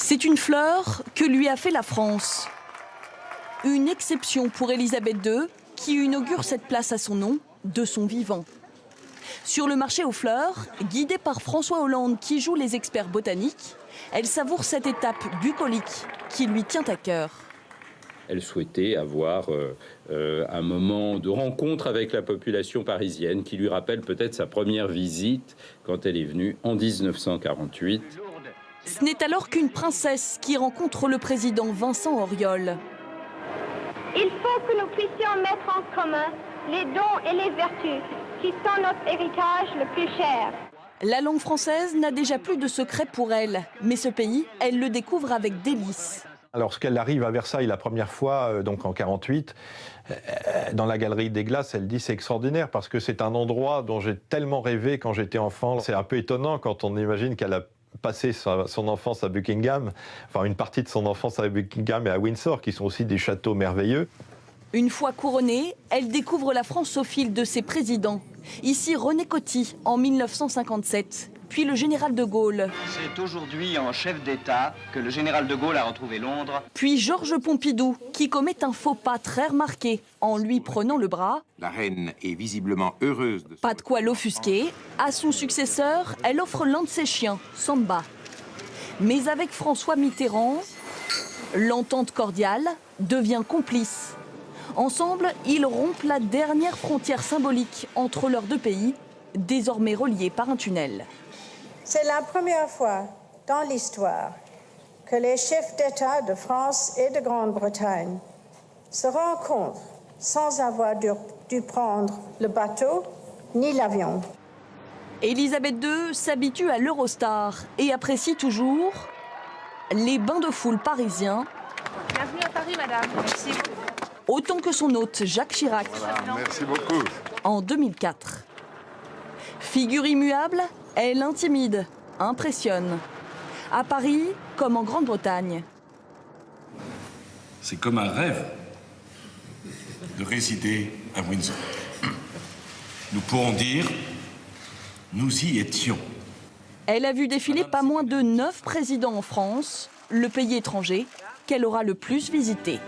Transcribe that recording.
C'est une fleur que lui a fait la France. Une exception pour Élisabeth II, qui inaugure cette place à son nom, de son vivant. Sur le marché aux fleurs, guidée par François Hollande qui joue les experts botaniques, elle savoure cette étape bucolique qui lui tient à cœur. Elle souhaitait avoir un moment de rencontre avec la population parisienne qui lui rappelle peut-être sa première visite quand elle est venue en 1948. Ce n'est alors qu'une princesse qui rencontre le président Vincent Auriol. Il faut que nous puissions mettre en commun les dons et les vertus qui sont notre héritage le plus cher. La langue française n'a déjà plus de secret pour elle, mais ce pays, elle le découvre avec délice. Lorsqu'elle arrive à Versailles la première fois, donc en 48, dans la galerie des Glaces, elle dit c'est extraordinaire parce que c'est un endroit dont j'ai tellement rêvé quand j'étais enfant. C'est un peu étonnant quand on imagine qu'elle a passé son enfance à Buckingham, enfin une partie de son enfance à Buckingham et à Windsor, qui sont aussi des châteaux merveilleux. Une fois couronnée, elle découvre la France au fil de ses présidents. Ici René Coty en 1957, puis le général de Gaulle. C'est aujourd'hui en chef d'État que le général de Gaulle a retrouvé Londres. Puis Georges Pompidou, qui commet un faux pas très remarqué en lui prenant le bras. La reine est visiblement heureuse de... Pas de quoi l'offusquer. À son successeur, elle offre l'un de ses chiens, Samba. Mais avec François Mitterrand, l'entente cordiale devient complice. Ensemble, ils rompent la dernière frontière symbolique entre leurs deux pays, désormais reliés par un tunnel. C'est la première fois dans l'histoire que les chefs d'État de France et de Grande-Bretagne se rencontrent sans avoir dû prendre le bateau ni l'avion. Élisabeth II s'habitue à l'Eurostar et apprécie toujours les bains de foule parisiens. Bienvenue à Paris, madame. Merci. Autant que son hôte Jacques Chirac. Merci beaucoup. En 2004. Figure immuable, elle intimide, impressionne. À Paris comme en Grande-Bretagne. C'est comme un rêve de résider à Windsor. Nous pourrons dire, nous y étions. Elle a vu défiler pas moins de 9 présidents en France, le pays étranger qu'elle aura le plus visité.